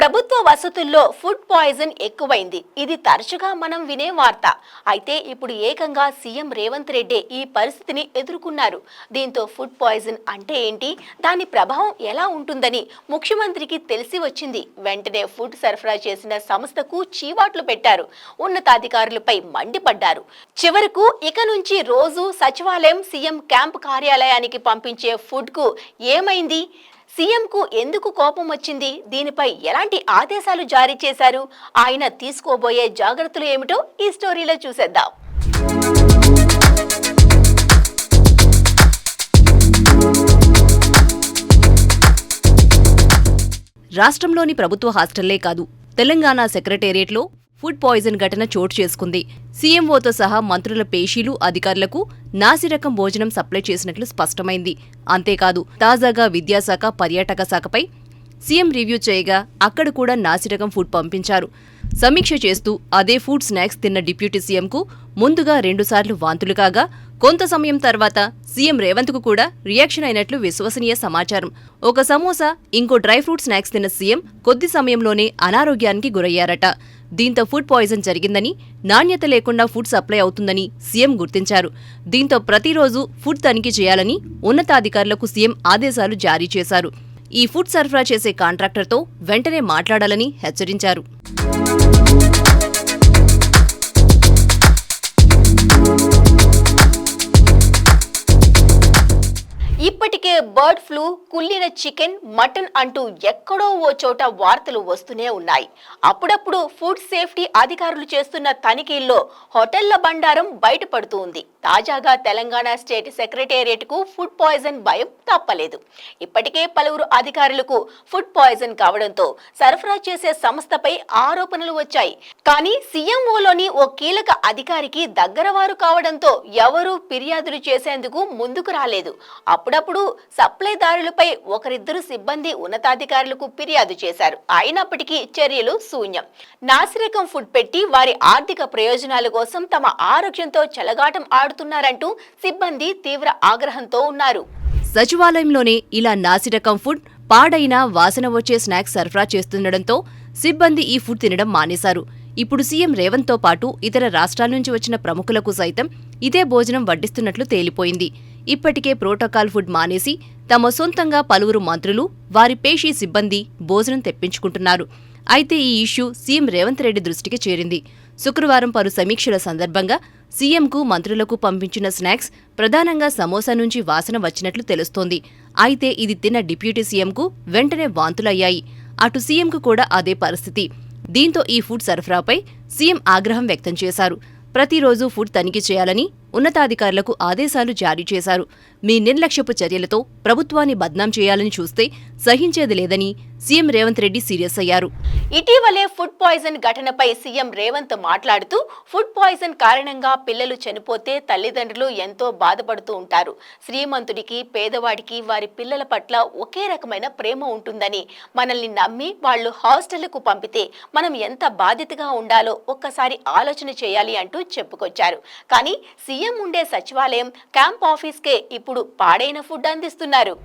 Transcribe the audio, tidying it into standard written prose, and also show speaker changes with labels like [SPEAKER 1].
[SPEAKER 1] ప్రభుత్వ వసతుల్లో food poison ఎక్కువైంది. ఇది తరచుగా మనం వినే వార్త. అయితే ఇప్పుడు ఏకంగా సీఎం రేవంత్ రెడ్డి ఈ పరిస్థితిని ఎదుర్కొన్నారు. దీంతో ఫుడ్ పాయిజన్ అంటే ఏంటి, దాని ప్రభావం ఎలా ఉంటుందని ముఖ్యమంత్రికి తెలిసి వచ్చింది. వెంటనే ఫుడ్ సరఫరా చేసిన సంస్థకు చీవాట్లు పెట్టారు. ఉన్నతాధికారులపై మండిపడ్డారు. చివరకు ఇక నుంచి రోజు సచివాలయం, సీఎం క్యాంప్ కార్యాలయానికి పంపించే ఫుడ్ కు ఏమైంది, సీఎంకు ఎందుకు కోపం వచ్చింది, దీనిపై ఎలాంటి ఆదేశాలు జారీ చేశారు, ఆయన తీసుకోబోయే జాగ్రత్తలు ఏమిటో ఈ స్టోరీలో చూసేద్దాం.
[SPEAKER 2] రాష్ట్రంలోని ప్రభుత్వ హాస్టల్లే కాదు, తెలంగాణ సెక్రటేరియట్లో ఫుడ్ పాయిజన్ ఘటన చోటు చేసుకుంది. సీఎంఓతో సహా మంత్రుల పేషీలు, అధికారులకు నాసిరకం భోజనం సప్లై చేసినట్లు స్పష్టమైంది. అంతేకాదు, తాజాగా విద్యాశాఖ, పర్యాటక శాఖపై సీఎం రివ్యూ చేయగా అక్కడ కూడా నాసిరకం ఫుడ్ పంపించారు. సమీక్ష చేస్తూ అదే ఫుడ్ స్నాక్స్ తిన్న డిప్యూటీ సీఎంకు ముందుగా 2 సార్లు వాంతులు కాగా, కొంత సమయం తర్వాత సీఎం రేవంత్కు కూడా రియాక్షన్ అయినట్లు విశ్వసనీయ సమాచారం. ఒక సమోసా, ఇంకో డ్రై ఫ్రూట్ స్నాక్స్ తిన్న సీఎం కొద్ది సమయంలోనే అనారోగ్యానికి గురయ్యారట. దీంతో ఫుడ్ పాయిజన్ జరిగిందని, నాణ్యత లేకుండా ఫుడ్ సప్లై అవుతుందని సీఎం గుర్తించారు. దీంతో ప్రతిరోజు ఫుడ్ తనిఖీ చేయాలని ఉన్నతాధికారులకు సీఎం ఆదేశాలు జారీ చేశారు. ఈ ఫుడ్ సరఫరా చేసే కాంట్రాక్టర్తో వెంటనే మాట్లాడాలని హెచ్చరించారు.
[SPEAKER 1] ఇప్పటికే బర్డ్ ఫ్లూ, కుళ్ళిన చికెన్, మటన్ అంటూ ఎక్కడో ఓ చోట వార్తలు వస్తూనే ఉన్నాయి. అప్పుడప్పుడు ఫుడ్ సేఫ్టీ అధికారులు చేస్తున్న తనిఖీల్లో హోటళ్ల బండారం బయటపడుతూ ఉంది. తాజాగా తెలంగాణ స్టేట్ సెక్రటేరియట్ కు ఫుడ్ పాయిజన్ భయం తప్పలేదు. ఇప్పటికే పలువురు అధికారులకు ఫుడ్ పాయిజన్ కావడంతో సరఫరా చేసే సంస్థపై ఆరోపణలు వచ్చాయి. కానీ సీఎంఓలోని ఓ కీలక అధికారికి దగ్గరవారు కావడంతో ఎవరూ ఫిర్యాదులు చేసేందుకు ముందుకు రాలేదు. అప్పుడప్పుడు సప్లైదారులపై ఒకరిద్దరు సిబ్బంది ఉన్నతాధికారులకు ఫిర్యాదు చేశారు. అయినప్పటికీ చర్యలు శూన్యం. నాసిరకం ఫుడ్ పెట్టి వారి ఆర్థిక ప్రయోజనాల కోసం తమ ఆరోగ్యంతో చెలగాటం ఆడుతున్నారంటూ సిబ్బంది తీవ్ర ఆగ్రహంతో ఉన్నారు.
[SPEAKER 2] సచివాలయంలోనే ఇలా నాసిరకం ఫుడ్, పాడైన వాసన వచ్చే స్నాక్స్ సరఫరా చేస్తుండటంతో సిబ్బంది ఈ ఫుడ్ తినడం మానేశారు. ఇప్పుడు సీఎం రేవంత్తో పాటు ఇతర రాష్ట్రాల నుంచి వచ్చిన ప్రముఖులకు సైతం ఇదే భోజనం వడ్డిస్తున్నట్లు తేలిపోయింది. ఇప్పటికే ప్రోటోకాల్ ఫుడ్ మానేసి తమ సొంతంగా పలువురు మంత్రులు, వారి పేషీ సిబ్బంది భోజనం తెప్పించుకుంటున్నారు. అయితే ఈ ఇష్యూ సీఎం రేవంత్ రెడ్డి దృష్టికి చేరింది. శుక్రవారం పలు సమీక్షల సందర్భంగా సీఎంకు, మంత్రులకు పంపించిన స్నాక్స్ ప్రధానంగా సమోసా నుంచి వాసన వచ్చినట్లు తెలుస్తోంది. అయితే ఇది తిన్న డిప్యూటీ సీఎంకు వెంటనే వాంతులయ్యాయి. అటు సీఎంకు కూడా అదే పరిస్థితి. దీంతో ఈ ఫుడ్ సరఫరాపై సీఎం ఆగ్రహం వ్యక్తం చేశారు. ప్రతిరోజు ఫుడ్ తనిఖీ చేయాలని ఉన్నతాధికారులకు ఆదేశాలు జారీ చేశారు. మీ నిర్లక్ష్యపు చర్యలతో ప్రభుత్వాన్ని బద్నాం చేయాలని చూస్తే సహించేది లేదని సీఎం రేవంత్ రెడ్డి సీరియస్ అయ్యారు.
[SPEAKER 1] ఇటీవలే ఫుడ్ పాయిజన్ ఘటనపై సీఎం రేవంత్ మాట్లాడుతూ, ఫుడ్ పాయిజన్ కారణంగా పిల్లలు చనిపోతే తల్లిదండ్రులు ఎంతో బాధపడుతూ ఉంటారు. శ్రీమంతుడికి, పేదవాడికి వారి పిల్లల పట్ల ఒకే రకమైన ప్రేమ ఉంటుందని, మనల్ని నమ్మి వాళ్లు హాస్టళ్లకు పంపితే మనం ఎంత బాధ్యతగా ఉండాలో ఒక్కసారి ఆలోచన చేయాలి అంటూ చెప్పుకొచ్చారు. కానీ సీఎం ఉండే సచివాలయం, క్యాంప్ ఆఫీస్కే ఇప్పుడు పాడైన ఫుడ్ అందిస్తున్నారు.